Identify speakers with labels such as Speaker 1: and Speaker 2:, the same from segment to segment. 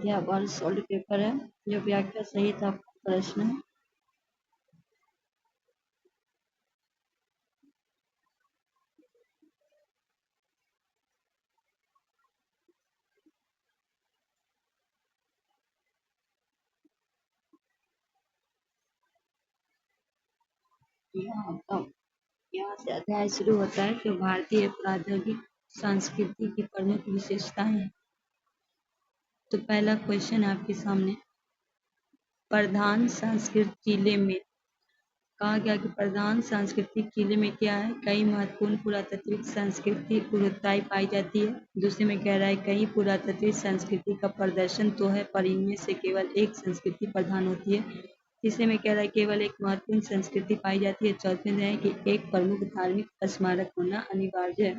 Speaker 1: अध्याय world solved paper है, जो व्याख्या सहित आपका प्रश्न है। यहाँ से अध्याय शुरू होता है कि भारतीय प्रौद्योगिक संस्कृति की प्रमुख विशेषताएं हैं। तो पहला क्वेश्चन है आपके सामने, प्रधान सांस्कृतिक किले में कहा गया कि प्रधान सांस्कृतिक किले में क्या है, कई महत्वपूर्ण पुरातात्विक संस्कृति विविधताएं पाई जाती है। दूसरे में कह रहा है कई पुरातात्विक संस्कृति का प्रदर्शन तो है, पर इनमें से केवल एक संस्कृति प्रधान होती है। तीसरे में कह रहा है केवल एक महत्वपूर्ण संस्कृति पाई जाती है। चौथे में है कि एक प्रमुख धार्मिक स्मारक होना अनिवार्य है।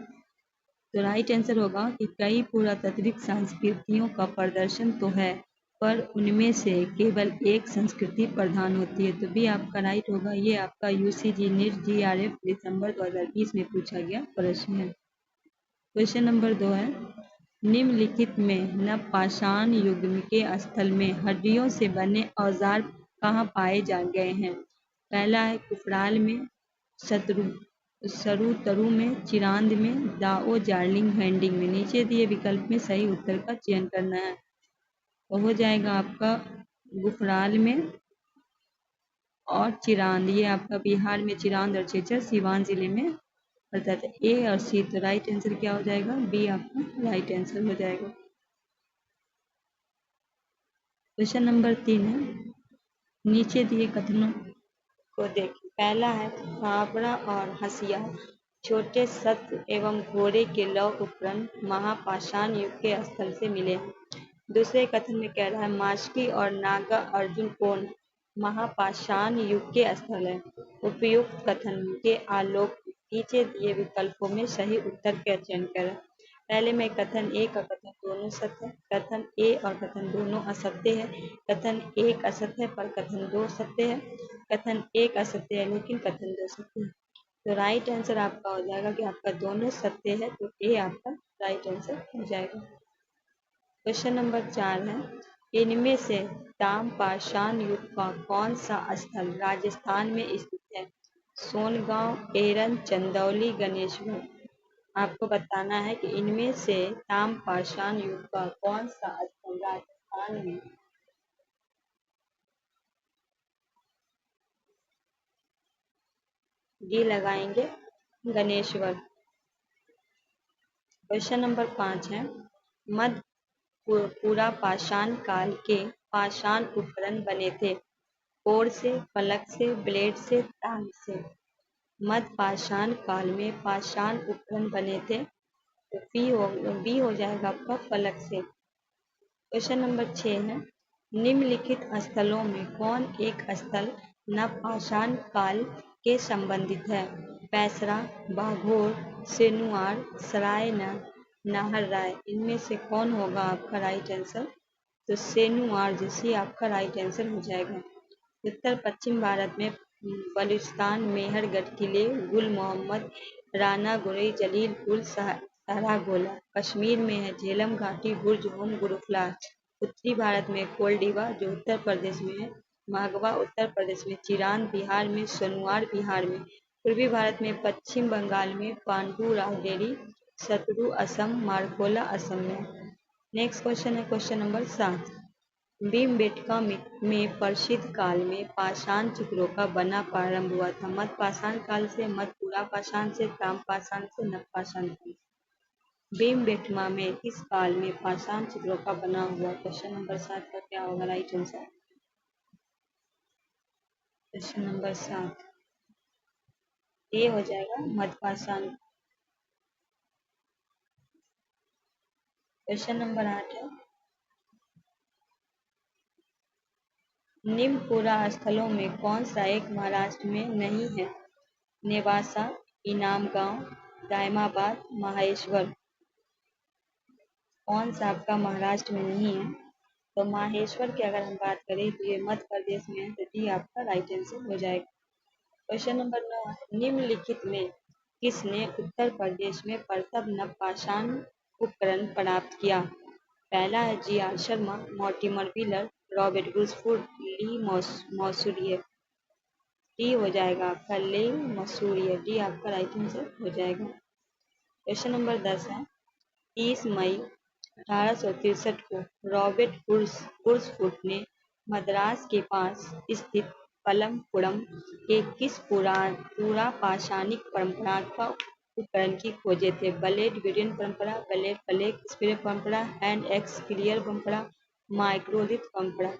Speaker 1: तो राइट आंसर होगा कि कई पुरातात्विक संस्कृतियों का प्रदर्शन तो है, पर उनमें से केवल एक संस्कृति प्रधान होती है। तो भी आपका राइट होगा। ये आपका यूजीसी नीट जीआरएफ दिसंबर 2020 में पूछा गया प्रश्न है। क्वेश्चन नंबर 2 है, निम्नलिखित में नवपाषाण युग के स्थल में हड्डियों से बने औजार कहाँ पाए जा गए हैं। पहला है कुफराल में, सरुतरु में, चिरांद में, दाओ जार्लिंग हैंडिंग में। नीचे दिए विकल्प में सही उत्तर का चयन करना है। तो हो जाएगा आपका गुफराल में और चिरांद। ये आपका बिहार में चिरांद और चेचर सीवान जिले में पड़ता है। ए और सी, तो राइट आंसर क्या हो जाएगा, बी आपका राइट आंसर हो जाएगा। क्वेश्चन नंबर 3 है, नीचे दिए कथनों को देखें। पहला है फावड़ा और हसिया छोटे सत्व एवं घोड़े के लौह उपकरण महापाषाण युग के स्थल से मिले। दूसरे कथन में कह रहा है मास्की और नागा अर्जुन कोण महापाषाण युग के स्थल है। उपयुक्त कथन के आलोक नीचे दिए विकल्पों में सही उत्तर का चयन करें। पहले में कथन ए का कथन दोनों सत्य है, कथन ए और कथन दोनों असत्य है, कथन एक असत्य है पर कथन दो सत्य है, कथन एक असत्य है लेकिन कथन दो सत्य है। तो राइट आंसर आपका हो जाएगा कि आपका दोनों सत्य है, तो ए आपका राइट आंसर हो जाएगा। क्वेश्चन नंबर 4 है, इनमें से ताम्रपाषाण युग का कौन सा स्थल राजस्थान में स्थित है। सोनगांव, एरन, चंदौली, गणेशगढ़। आपको बताना है कि इनमें से ताम्रपाषाण युग का कौन सा स्थल राजस्थान में डी लगाएंगे गणेशगढ़। क्वेश्चन नंबर 5 है, मध्य पुरापाषाण काल के पाषाण उपकरण बने थे। कोर से, फलक से, ब्लेड से, तांग से। मध्य पाषाण काल में पाषाण उपकरण बने थे, तो बी हो जाएगा आपका फलक से। क्वेश्चन नंबर 6 है, निम्नलिखित स्थलों में कौन एक स्थल नवपाषाण काल के संबंधित है। पैसरा, बाघोर, सेनुआर, सरायना, नाहरराय। इनमें से कौन होगा आपका राइट आंसर, तो सेनुआर जैसी आपका राइट आंसर हो जाएगा। उत्तर पश्चिम भारत में बलूचिस्तान मेहरगढ़ किले, गुल मोहम्मद, राना गुरई, जलीलपुर, सहरागोला। कश्मीर में है झेलम घाटी, बुर्ज होम, गुरुफला। उत्तरी भारत में कोलडीवा जो उत्तर प्रदेश में है, मागवा उत्तर प्रदेश में, चिरांद बिहार में, सोनुआर बिहार में। पूर्वी भारत में पश्चिम बंगाल में पांडु रावडेरी, सतरु असम, मारकोला असम में। नेक्स्ट क्वेश्चन है क्वेश्चन नंबर 7, भीमबेटका में प्रसिद्ध काल में पाषाण चित्रों का बना प्रारंभ हुआ था। मध्य पाषाण काल से, मध्य पुरापाषाण से, ताम्रपाषाण से, नवपाषाण काल। भीमबेटका में किस काल में पाषाण चित्रों का बना हुआ। क्वेश्चन नंबर 7 का क्या होगा राइट आंसर। क्वेश्चन नंबर 7 ए हो जाएगा मध्य पाषाण। क्वेश्चन नंबर 8 है, निम्न पुरा स्थलों में कौन सा एक महाराष्ट्र में नहीं है। नेवासा, इनामगांव, दायमाबाद, माहेश्वर। कौन सा आपका महाराष्ट्र में नहीं है, तो माहेश्वर की अगर हम बात करें तो ये मध्य प्रदेश में है, तो डी आपका राइट आंसर हो जाएगा। क्वेश्चन नंबर 9 है, निम्नलिखित में किसने उत्तर प्रदेश में प्रथम नवपाषाण उपकरण प्राप्त किया। पहला है G R Sharma, Mortimer Wheeler, Robert गुसफोर्ड, ली मौसूरियर। डी हो जाएगा आपका ले मसूरियर, डी आपका राइट आंसर हो जाएगा। क्वेश्चन नंबर 10 है 30 मई 1863 को रॉबर्ट हुर्सफुट ने मद्रास के पास स्थित पलमपुरम के किस पूरा पाषाणिक परंपरा का उपकरण की खोजे थे? ब्लेड ब्रिलियंट परंपरा, ब्लेड प्लेग स्पियर परंपरा, हैंड एक्स क्लियर परंपरा, माइक्रोलिथ परंपरा।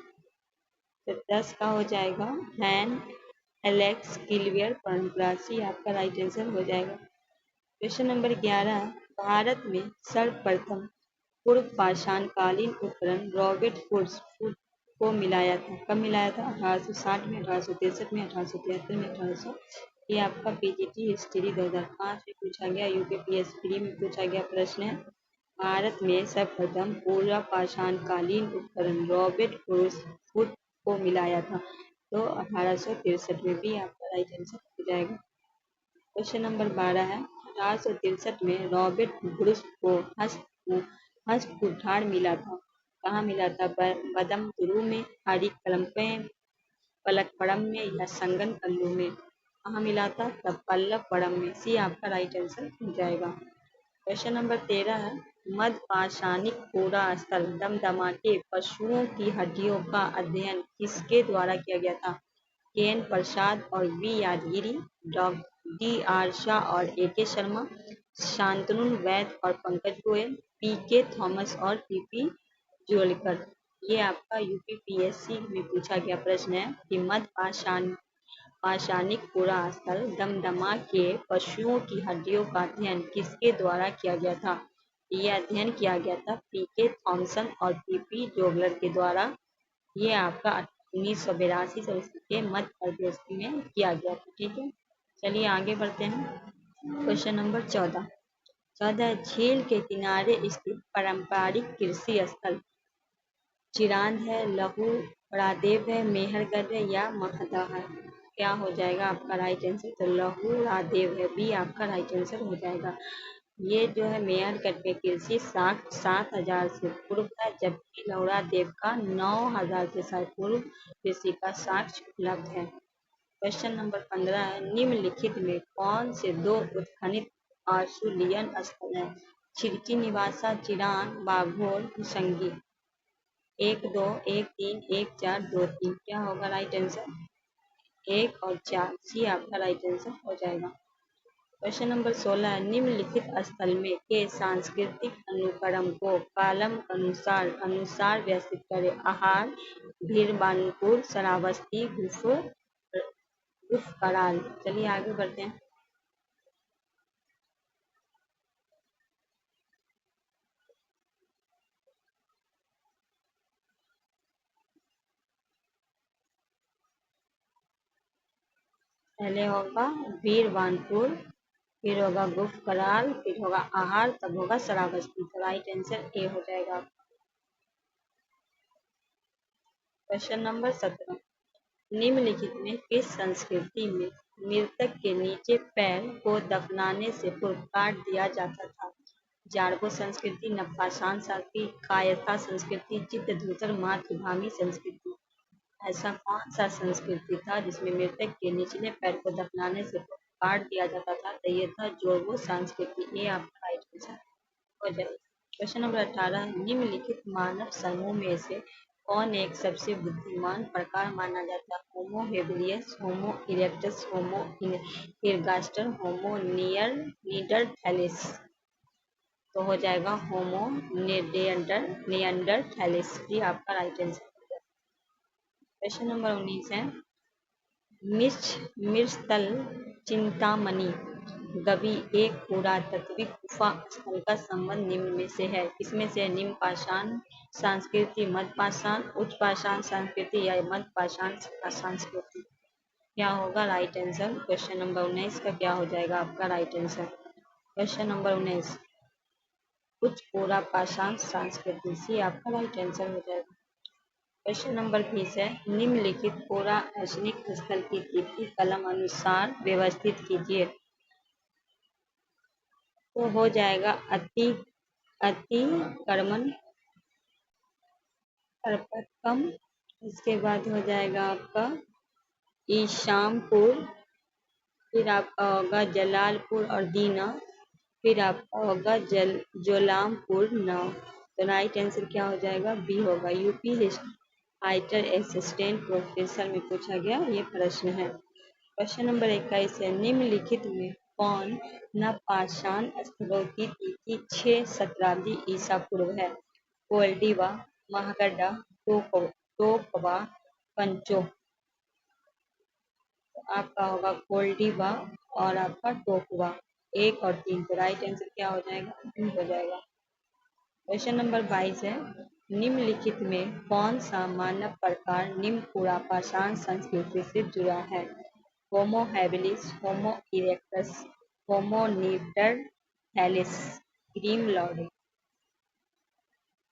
Speaker 1: तो 10 का हो जाएगा हैंड एलेक्स क्लियर परंपरा, सी आपका राइट आंसर हो जाएगा। क्वेश्चन नंबर 11 है भारत में सर्वप्रथम पूर्व पाषाण कालीन उपकरण रॉबर्ट हुर्सफुट को मिलाया था। कब मिलाया था? 1860 में, 1863 में, 1873 में, 1800। ये आपका पीजीटी हिस्ट्री 2005 में पूछा गया, यूपीपीएससी में पूछा गया प्रश्न है। भारत में सर्वप्रथम पूर्व पाषाण कालीन उपकरण रॉबर्ट हुर्सफुट को मिलाया था। तो 1863 में भी आपका राइट आंसर हो जाएगा। क्वेश्चन नंबर 12 है 1863 में रॉबर्ट ब्रुस को हस्तकुठार मिला था। कहाँ मिला था? बदमदुरु में, अरिक्कलम में, पलक्कड़म में या संगनकल्लू में? कहाँ मिला था? तब पल्लवपड़म में, सी आपका राइट आंसर हो जाएगा। क्वेश्चन नंबर 13 है मध्य पाषाणिक पूरा स्थल दमदमा के पशुओं की हड्डियों का अध्ययन किसके द्वारा किया गया था? केएन प्रसाद और V Yadagiri, D R Shah और ए के शर्मा, शांतनु वैद्य और Pankaj Goyal, P K Thomas और पीपी जोलकर। ये आपका यूपीपीएससी में पूछा गया प्रश्न है कि मध्य पाषाणिक पुरा स्थल दमदमा के पशुओं की हड्डियों का अध्ययन किसके द्वारा किया गया था? यह अध्ययन किया गया था पी के थॉमसन और पीपी जोगलर के द्वारा। ये आपका 1982 के मध्य प्रदेश में किया गया था। ठीक है, चलिए आगे बढ़ते हैं। क्वेश्चन नंबर 14 झील के किनारे स्थित पारंपरिक कृषि स्थल चिरांद है, लहू रादेव है, मेहरगढ़ है या मखदा है? क्या हो जाएगा आपका राइट आंसर? तो लहू रादेव है, बी आपका राइट आंसर हो जाएगा। ये जो है मेहरगढ़ के कृषि साक्ष्य 7000 से पूर्व है, जबकि लौरा देव का 9000 से शायद पूर्व कृषि का साक्ष्य उपलब्ध है। क्वेश्चन नंबर 15 है निम्नलिखित में कौन से दो उत्खनित आशुलियन स्थल है? छिरकी निवासा, चिरान, बाघोल, हुसंगी। 1 2 1 3 1 4 2 3, क्या होगा राइट आंसर? 1 और 4, सी आपका राइट आंसर हो जाएगा। क्वेश्चन नंबर 16 निम्नलिखित स्थल में के सांस्कृतिक अनुक्रम को कालम अनुसार व्यवस्थित करें? आहार, भीरबानपुर, श्रावस्ती, गुफ कराल। चलिए आगे बढ़ते हैं। पहले होगा भीरबानपुर, फिर होगा गुफ कराल, फिर होगा आहार, तब होगा श्रावस्ती। तो राइट आंसर ए हो जाएगा। क्वेश्चन नंबर 17 निम्नलिखित में किस संस्कृति में मृतक के नीचे पैर को दफनाने से पूर्व काट दिया जाता था? जारबो संस्कृति, नवपाषाण संस्कृति, कायथा संस्कृति, चित्रधूसर मातृभूमि संस्कृति। ऐसा कौन सा संस्कृति था जिसमें मृतक के निचले पैर को दफनाने से पूर्व काट दिया जाता था? तो ये था जोरबो संस्कृति। ये आपका राइट आंसर हो जाएगा। क्वेश्चन नंबर 18 निम्नलिखित मानव समूह में से कौन एक सबसे बुद्धिमान प्रकार माना जाता है? होमो हेबिलियस, होमो इरेक्टस, होमो इरगास्टर, होमो नियंडरथैलिस। तो हो जाएगा होमो नियंडरथैलिस, ये आपका राइट आंसर। क्वेश्चन नंबर 19 है मिर्चतल चिंतामणि गवि एक पुरातात्विक गुफा स्थल का संबंध निम्न में से है? किसमें से? निम्न पाषाण संस्कृति, मध्य पाषाण, उच्च पाषाण संस्कृति या मध्य पाषाण संस्कृति। क्या होगा राइट आंसर? क्वेश्चन नंबर 19 का क्या हो जाएगा आपका राइट आंसर? क्वेश्चन नंबर 19 उच्च पूरा पाषाण संस्कृति, सी आपका राइट आंसर हो जाएगा। क्वेश्चन नंबर 20 है निम्नलिखित पूरा ऐसनिक स्थल की तिथि कलम अनुसार व्यवस्थित कीजिए। तो हो जाएगा अति कर्मन करपतकम, इसके बाद हो जाएगा आपका ईशामपुर, फिर आपका होगा जलालपुर और दीना, फिर आपका होगा जोलामपुर नाव। तो राइट आंसर क्या हो जाएगा? बी होगा। यूपी हाइटर असिस्टेंट प्रोफेसर में पूछा गया ये प्रश्न है। क्वेश्चन नंबर 21 है, निम्नलिखित में कौन नवपाषाण स्थलों की तिथि 6 शताब्दी ईसा पूर्व है? कोल्डिवा, महागड्डा, टोकवा, पंचो। तो आपका होगा कोल्डिवा और आपका टोकवा। 1 और 3, तो राइट आंसर क्या हो जाएगा? बी हो जाएगा। क्वेश्चन नंबर 22 है, निम्नलिखित में कौन सा मानव प्रकार निम्न पुरापाषाण संस्कृति से जुड़ा है? होमो हैबिलिस, होमो इरेक्टस, होमो निएंडरथैलिस, ग्रीम लॉरी।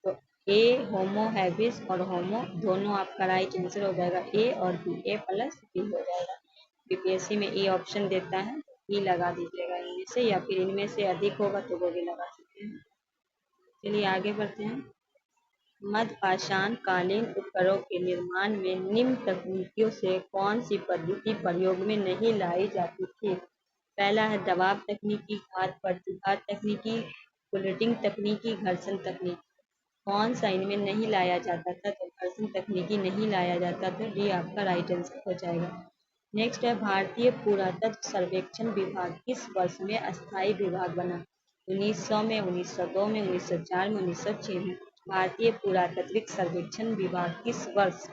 Speaker 1: तो ए होमो हैबिस और होमो दोनों आपका राइट आंसर हो जाएगा। ए और बी, ए प्लस बी हो जाएगा। बीपीएससी में ई ऑप्शन देता है, ई लगा दीजिएगा इनमें से, या फिर इनमें से अधिक होगा तो वो भी लगा सकते हैं। चलिए आगे बढ़ते हैं। मध्यपाषाण कालीन उपकरणों के निर्माण में निम्न तकनीकियों से कौन सी पद्धति प्रयोग में नहीं लाई जाती थी? पहला है दबाव तकनीकी, घात प्रतिघात तकनीकी, पुलिटिंग तकनीकी, घर्षण तकनीकी। कौन सा इनमें नहीं लाया जाता था? तो घर्षण तकनीकी नहीं लाया जाता था। डी आपका राइट आंसर हो जाएगा। नेक्स्ट है, भारतीय पुरातत्व सर्वेक्षण विभाग किस वर्ष में अस्थायी विभाग बना? 1900 में, 1902 में, 1904 में, 1906 में। भारतीय पुरातात्विक सर्वेक्षण विभाग किस वर्ष?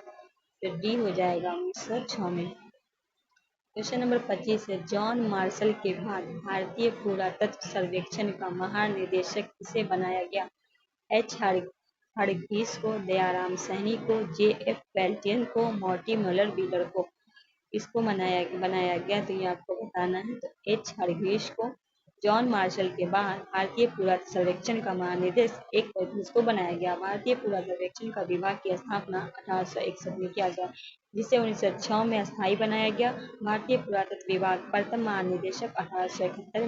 Speaker 1: तो डी हो जाएगा 1906 में। क्वेश्चन नंबर 25 है, जॉन मार्शल के बाद भारतीय पुरातत्व सर्वेक्षण का महानिदेशक किसे बनाया गया? एच हरग्रीव्स को, दयाराम सैनी को, जे एफ बेल्टियन को, मॉर्टिमर व्हीलर को। इसको बनाया गया, तो ये आपको बताना है। तो एच हरग्रीव्स को। जॉन मार्शल के बाद भारतीय पुरातत्व सर्वेक्षण का महानिदेशक एक को बनाया गया। भारतीय पुरातत्व सर्वेक्षण का विभाग की स्थापना 1861 में किया गया, जिसे 1906 में अस्थायी बनाया गया। भारतीय पुरातत्व विभाग प्रथम महानिदेशक 1871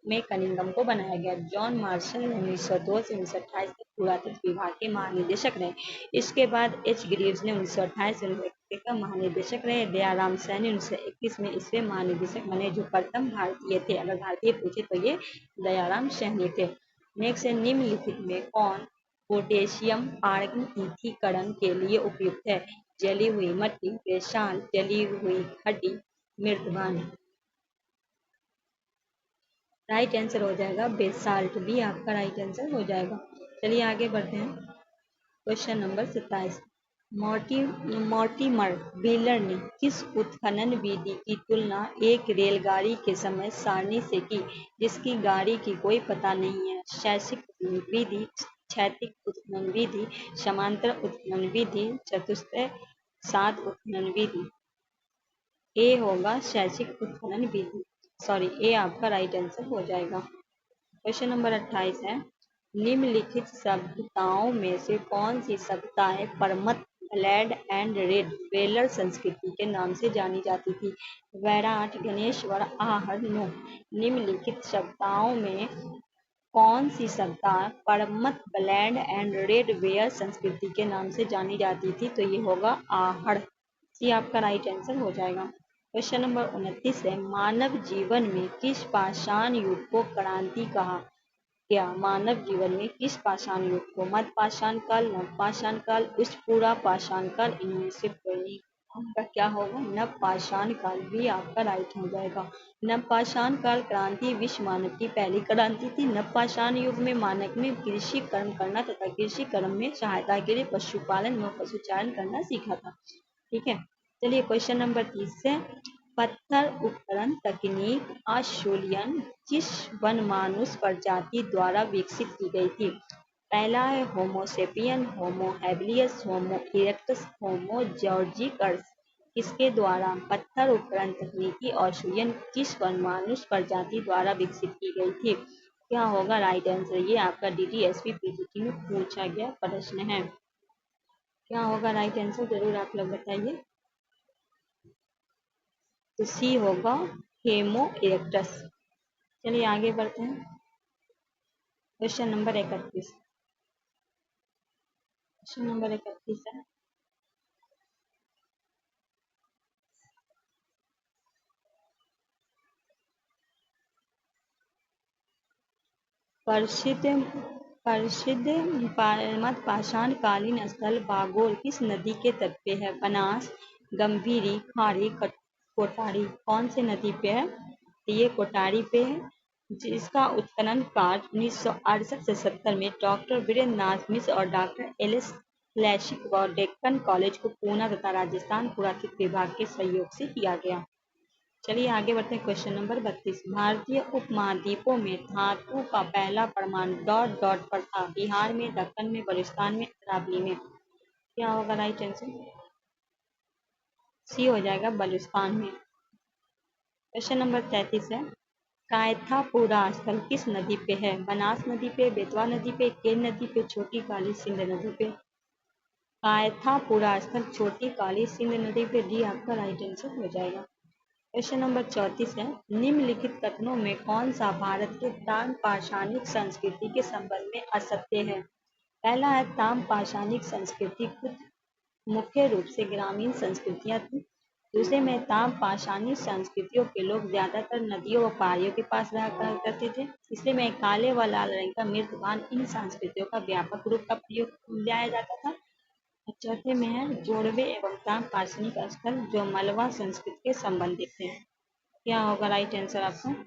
Speaker 1: में कनिंघम को बनाया गया। जॉन मार्शल 1902 से 1928 तक पुरातत्व विभाग के महानिदेशक रहे। इसके बाद एच ग्रीव्स ने 1928 से 1931 का महानिदेशक रहे। दयाराम सैनी 1921 में इसके महानिदेशक बने, जो प्रथम भारतीय थे। अगर भारतीय पूछे तो ये दयाराम सैनी थे। नेक्स्ट है, निम्नलिखित में कौन पोटेशियम पारगम्यतीकरण के लिए उपयुक्त है? जली हुई मट्टी, बेसाल्ट, जली हुई हड्डी, मृत पानी। राइट आंसर हो जाएगा बेसाल्ट, भी आपका राइट आंसर हो जाएगा। चलिए आगे बढ़ते हैं। क्वेश्चन नंबर 27, मॉर्टिमर व्हीलर ने किस उत्खनन विधि की तुलना एक रेलगाड़ी के समय सारणी से की, जिसकी गाड़ी की कोई पता नहीं है? शैक्षिक विधि, क्षैतिज उत्खनन विधि, समांतर उत्खनन विधि, चतुष्टय सात उत्खनन विधि। ए होगा शैक्षिक उत्खनन विधि, सॉरी, ए आपका राइट आंसर हो जाएगा। क्वेश्चन नंबर 28 है, निम्नलिखित सभ्यताओं में से कौन सी सभ्यताएं परमत, ब्लेड एंड रेड वेलर संस्कृति के नाम से जानी जाती थी? वैराट, गणेश्वर, आहर, नो। निम्नलिखित सभ्यताओं में कौन सी सभ्यता परमत, ब्लेड एंड रेड वेयर संस्कृति के नाम से जानी जाती थी? तो ये होगा आहड़। ये आपका राइट आंसर हो जाएगा। क्वेश्चन नंबर 29 है, मानव जीवन में किस पाषाण युग को क्रांति कहा गया? मानव जीवन में किस पाषाण युग को? मध्य पाषाण काल, नव पाषाण काल, पुरा पाषाण काल, इनमें से कोई आपका क्या होगा? नव पाषाण काल, भी आपका राइट हो जाएगा। नव पाषाण काल क्रांति विश्व मानव की पहली क्रांति थी। नव पाषाण युग में मानव में कृषि कर्म करना तथा कृषि कर्म में सहायता के लिए पशुपालन व पशुचारण करना सीखा था। ठीक है, चलिए क्वेश्चन नंबर 30 है, पत्थर उपकरण तकनीक ऑस्ट्रेलियन किस वनमानुष प्रजाति द्वारा विकसित की गई थी? पहला है होमो सेपियन, होमो हैबिलियस, होमो इरेक्टस, होमो जॉर्जिकस। किसके द्वारा पत्थर उपकरण तकनीकी ऑस्ट्रेलियन किस वनमानुष प्रजाति द्वारा विकसित की गई थी? क्या होगा राइट आंसर? ये आपका DTSP PGT में पूछा गया प्रश्न है। क्या होगा राइट आंसर? जरूर आप लोग बताइए। तो सी होगा हेमो इरेक्टस। चलिए आगे बढ़ते हैं। क्वेश्चन नंबर 31, क्वेश्चन नंबर 31 है, प्रसिद्ध प्रसिद्ध मध्य पाषाण कालीन स्थल बागोर किस नदी के तट पे है? बनास, गंभीरी, खारी, कोटारी। कौन से नदी पे है? ये कोटारी पे है, जिसका उत्खनन कार्य 1968 से 70 में डॉक्टर वीरेंद्र नाथ मिश्र और डॉक्टर एल एस लैशिक व डेक्कन कॉलेज को पूना तथा राजस्थान पुरातत्व विभाग के सहयोग से किया गया। चलिए आगे बढ़ते हैं। क्वेश्चन नंबर 32, भारतीय उपमहाद्वीपों में धातु का पहला परमाणु डॉट डॉट पर था? बिहार में, दक्कन में, बलूचिस्तान में, अरावली में। क्या होगा राइट आंसर? सी हो जाएगा, बलूचिस्तान में। क्वेश्चन नंबर 33 है, कायथापुरा स्थल किस नदी पे है? बनास नदी पे, बेतवा नदी पे, केन नदी पे, छोटी काली सिंध नदी पे। कायथापुरा स्थल छोटी काली सिंध नदी पे। डी आपका राइट आंसर हो जाएगा। क्वेश्चन नंबर 34 है, निम्नलिखित कथनों में कौन सा भारत के ताम्र पाषाणिक संस्कृति के संबंध में असत्य है? पहला है, ताम्र पाषाणिक संस्कृति कुछ मुख्य रूप से ग्रामीण संस्कृतियां थी। दूसरे में, ताम्र पाषाणिक संस्कृतियों के लोग ज्यादातर नदियों व पहाड़ियों के पास रहा करते थे। तीसरे में, काले व लाल रंग का मृतभान इन संस्कृतियों का व्यापक रूप का प्रयोग किया जाता था। चौथे में है, जोड़वे एवं ताम्र पाषाणिक स्थल जो मलवा संस्कृति के संबंधित है। क्या होगा राइट आंसर आपका?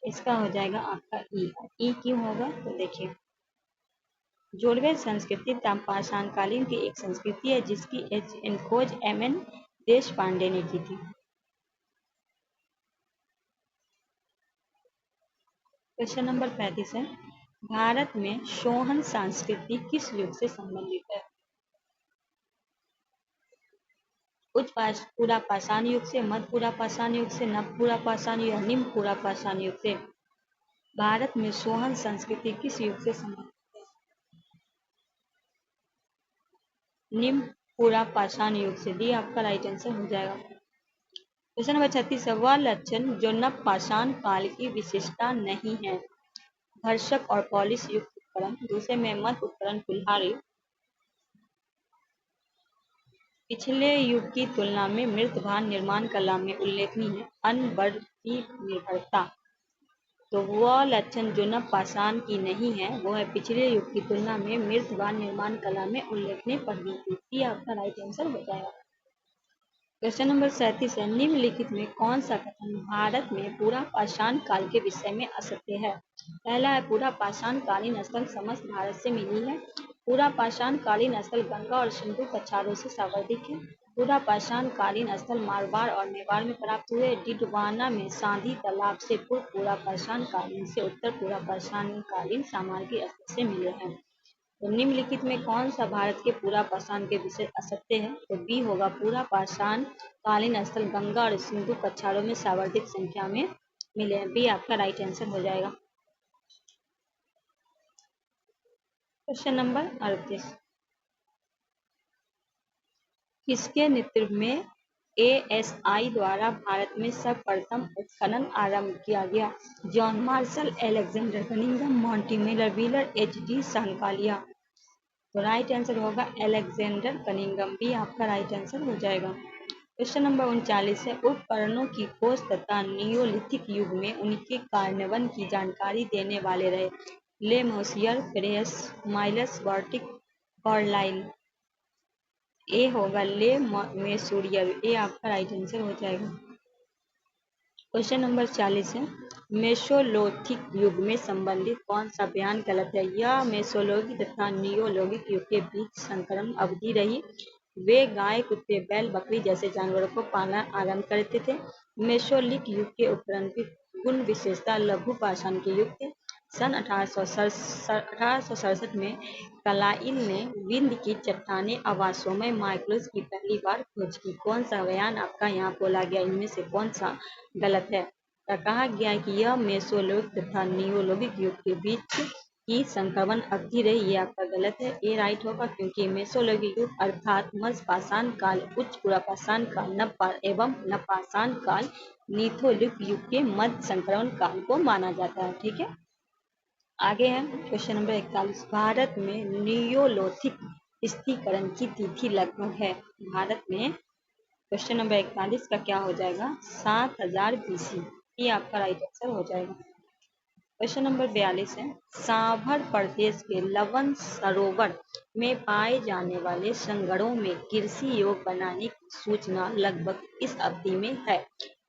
Speaker 1: इसका हो जाएगा आपका ई। ई क्यों होगा तो देखिए, जोड़वे संस्कृति ताम्रपाषाण कालीन की एक संस्कृति है जिसकी खोज एम.एन. देश पांडे ने की थी। क्वेश्चन नंबर 35 है, भारत में सोहन संस्कृति किस युग से संबंधित है? उच्च पूरा पाषाण युग से, मध्य पूरा पाषाण युग से, नव पूरा पाषाण युग, निम्न पूरा पाषाण युग से। भारत में सोहन संस्कृति किस युग से संबंधित? निम्न पूरा पाषाण युग से। डी आपका राइट आंसर हो जाएगा। क्वेश्चन नंबर 36 है, वह लक्षण जो नव पाषाण काल की विशेषता नहीं है? घर्षक और पॉलिश युक्त उपकरण। दूसरे में, मध्य उपकरण कुल्हाड़ी। पिछले युग की तुलना में मृतभान निर्माण कला में उल्लेखनीय है। अनवर्ती निर्भरता। तो वह लक्षण जो नव पाषाण की नहीं है वो है पिछले युग की तुलना में मृतभान निर्माण कला में उल्लेखनीय प्रवृत्ति। आपका राइट आंसर हो जाएगा। क्वेश्चन नंबर 37 है, निम्नलिखित में कौन सा कथन भारत में पूरा पाषाण काल के विषय में असत्य है? पहला है, पूरा पाषाण कालीन स्थल समस्त भारत से मिली है। पूरा पाषाण कालीन स्थल गंगा और सिंधु कछारों से संवर्धित है। पूरा पाषाण कालीन स्थल मारवाड़ और मेवाड़ में प्राप्त हुए। डिडवाना में सांधी तालाब से पूर्व पूरा पाषाण कालीन से उत्तर पूरा पाषाण कालीन सामग्री स्थल से मिले हैं। तो निम्नलिखित में कौन सा भारत के पूरा पाषाण के विषय असत्य है? तो बी होगा, पूरा पाषाण कालीन स्थल गंगा और सिंधु कछारों में सर्वाधिक संख्या में मिले हैं। बी आपका राइट आंसर हो जाएगा। क्वेश्चन नंबर 38, किसके नेतृत्व में एएसआई द्वारा भारत में सर्वप्रथम उत्खनन आरंभ किया गया? John Marshall, Alexander Cunningham, Monty Miller, Wheeler, H D. Sankalia. तो राइट आंसर होगा अलेक्जेंडर कनिंघम। भी आपका राइट आंसर हो जाएगा। क्वेश्चन नंबर 39 है, उपकरणों की खोज तथा नियोलिथिक युग में उनके कार्यान्वयन की जानकारी देने वाले रहे। ले मोसियर, प्रेस, माइलस, बर्टिक, कार्लाइल। ए होगा ले मेसूरियर। ए आपका राइट आंसर हो जाएगा। क्वेश्चन नंबर 40 है, मेसोलिथिक युग में संबंधित कौन सा बयान गलत है? यह मेसोलिथिक तथा नियोलिथिक युग के बीच संक्रमण अवधि रही। वे गाय, कुत्ते, बैल, बकरी जैसे जानवरों को पालना आरंभ करते थे। मेसोलिथिक युग के उपकरण की गुण विशेषता लघु पाषाण के युग थे। सन 1867 में कलाइल ने विंध्य की चट्टानी आवासों में माइक्रोस की पहली बार खोज की। कौन सा बयान आपका यहाँ बोला गया, इनमें से कौन सा गलत है? तो कहा गया है कि यह मेसोलिथिक तथा नियोलिथिक युग के बीच की संक्रमण अवधि रही। ये आपका गलत है। ए राइट होगा, क्योंकि मेसोलिथिक युग अर्थात मध्य पाषाण काल, उच्च पूरा पाषाण काल एवं नवपाषाण काल नीथोलिथिक युग के मध्य संक्रमण काल को माना जाता है। ठीक है। आगे है क्वेश्चन नंबर 41। भारत में नियोलिथिक स्थिरीकरण की तिथि लगभग है। भारत में क्वेश्चन नंबर 41 का क्या हो जाएगा? 7000 BC। ये आपका राइट आंसर हो जाएगा। क्वेश्चन नंबर 42 है। सांभर प्रदेश के लवन सरोवर में पाए जाने वाले संगरों में कृषि योग बनाने की सूचना लगभग इस अवधि में है।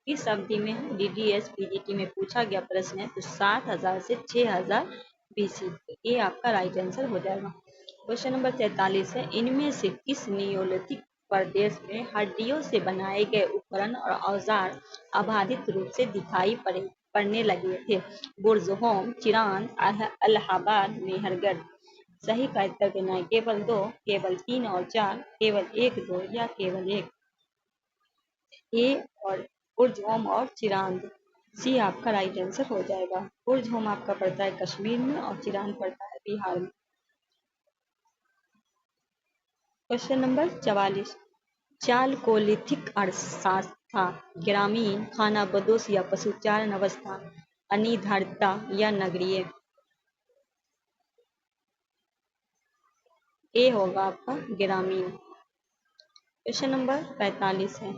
Speaker 1: इस अवधि में डीडीएस पीजीटी में पूछा गया प्रश्न है, तो 7000 से 6000 BC। ये आपका राइट आंसर हो जाएगा। क्वेश्चन नंबर 43 है। इनमें से किस नियोलिथिक प्रदेश में हड्डियों से बनाए गए उपकरण और औजार अबाधित रूप से दिखाई पड़ने लगे थे? बुर्ज़होम, चिरांद, इलाहाबाद, मेहरगढ़। सही का उत्तर देना है केवल 2, केवल 3 और 4, केवल 1, 2 या केवल 1। ए और बुर्ज़होम और चिरांद। सी आपका राइट आंसर हो जाएगा। बुर्ज़होम आपका पड़ता है कश्मीर में और चिरांद पड़ता है बिहार में। Question number 44। चालकोलिथिक अर्थशास्त्र था ग्रामीण, खानाबदोश या पशुचारण अवस्था, अनिर्धारितता या नगरीय। ए होगा आपका ग्रामीण। क्वेश्चन नंबर 45 है।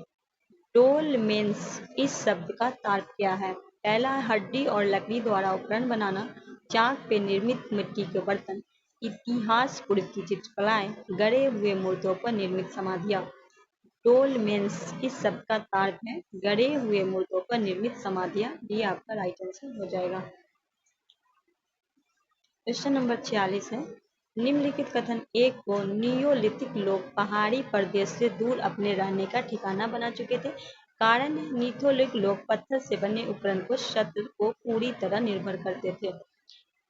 Speaker 1: डोलमेंस इस शब्द का तार्किक क्या है? पहला है हड्डी और लकड़ी द्वारा उपकरण बनाना, चाक पे निर्मित मिट्टी के बर्तन, इतिहास पूर्व की चित्रकलाएं, गड़े हुए मूर्तों पर निर्मित समाधियां। डोलमेंस इस शब्द का तार्किक है गड़े हुए मूर्तों पर निर्मित समाधियां। ये आपका राइट आंसर हो जाएगा। क्वेश्चन नंबर 46 है। निम्नलिखित कथन एक को नियोलिथिक लोग पहाड़ी प्रदेश से दूर अपने रहने का ठिकाना बना चुके थे। कारण नियोलिथिक लोग पत्थर से बने उपकरण को शस्त्र को पूरी तरह निर्भर करते थे।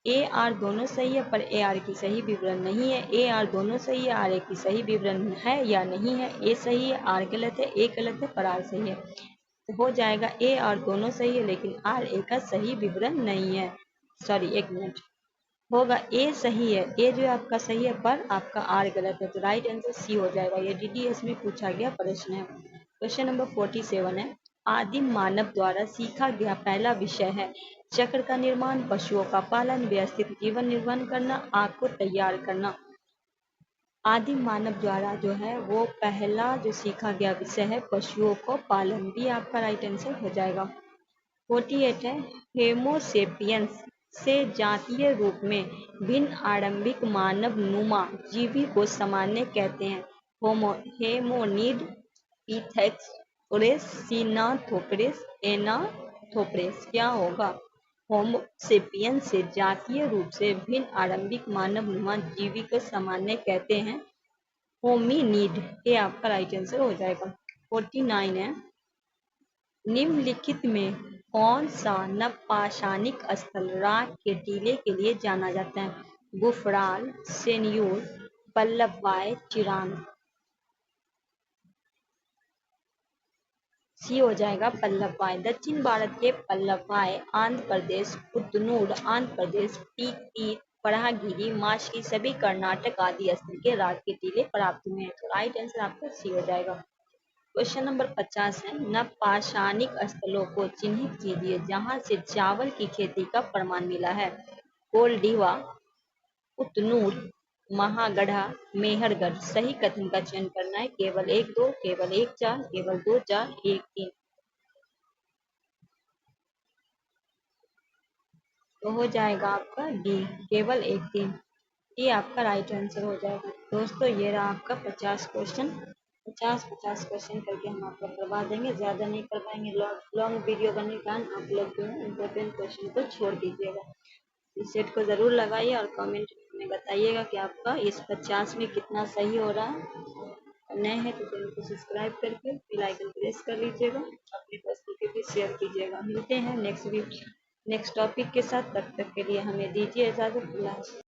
Speaker 1: ए आर दोनों सही है, पर ए आर की सही विवरण नहीं है। ए आर दोनों सही है, आर ए की सही विवरण है या नहीं है? ए सही है, आर गलत है, ए गलत है, पर आर सही है। तो हो जाएगा ए आर दोनों सही है, लेकिन आर ए का सही विवरण नहीं है। सॉरी, एक मिनट, होगा ए सही है, ए जो आपका सही है, पर आपका आर गलत है। तो राइट आंसर सी हो जाएगा। ये डीडीएस में पूछा गया प्रश्न है। क्वेश्चन नंबर 47 है। आदिम मानव द्वारा सीखा गया पहला विषय है चक्र का निर्माण, पशुओं का पालन, व्यवस्थित जीवन निर्वहन करना, आग को तैयार करना। आदिम मानव द्वारा जो है वो पहला जो सीखा गया विषय है पशुओं को पालन। भी आपका राइट आंसर हो जाएगा। 48 है। हेमोसेपियंस से जातीय रूप में भिन्न आरंभिक मानव नुमा जीवी को सामान्य कहते हैं। हेमोनिड, पिथेगोरस, सिनाथोपरेस, एनाथोपरेस। क्या होगा? होमोसेपियंस से जातीय रूप से भिन्न आरंभिक मानव नुमा जीवी को सामान्य कहते हैं होमिनिड। ये आपका राइट आंसर हो जाएगा। 49 है। निम्नलिखित में कौन सा नवपाषाणिक स्थल राख के टीले के लिए जाना जाता है? गुफराल, सेन्यूर, पल्लवाय, चिरांद। सी हो जाएगा पल्लवाय। दक्षिण भारत के पल्लवाय, आंध्र प्रदेश, पुतनूर आंध्र प्रदेश, टीक, पढ़ागिरी, माशकी सभी कर्नाटक आदि स्थल के राख के टीले प्राप्त हुए हैं। तो राइट आंसर आपका सी हो जाएगा। क्वेश्चन नंबर 50 है। नवपाषाणिक स्थलों को चिन्हित कीजिए जहां से चावल की खेती का प्रमाण मिला है। कोलडीवा, पुतनूर, महागढ़ा, मेहरगढ़। सही कथन का चयन करना है। केवल 1, 2, केवल 1, 4, केवल 2, 4, 1, 3। तो हो जाएगा आपका डी, केवल 1, 3। ये आपका राइट आंसर हो जाएगा। दोस्तों ये रहा आपका 50 क्वेश्चन। 50 क्वेश्चन करके हम आपको करवा देंगे, ज़्यादा नहीं कर पाएंगे। लॉन्ग वीडियो बनने के कारण आप लोग जो है इम्पोर्टेंट क्वेश्चन को छोड़ दीजिएगा। इस सेट को ज़रूर लगाइए और कमेंट में बताइएगा कि आपका इस 50 में कितना सही हो रहा है। नए हैं तो चैनल को सब्सक्राइब करके बेल आइकन प्रेस कर लीजिएगा। अपने दोस्तों के भी शेयर कीजिएगा। मिलते हैं नेक्स्ट टॉपिक के साथ। तब तक के लिए हमें दीजिए इजाज़त।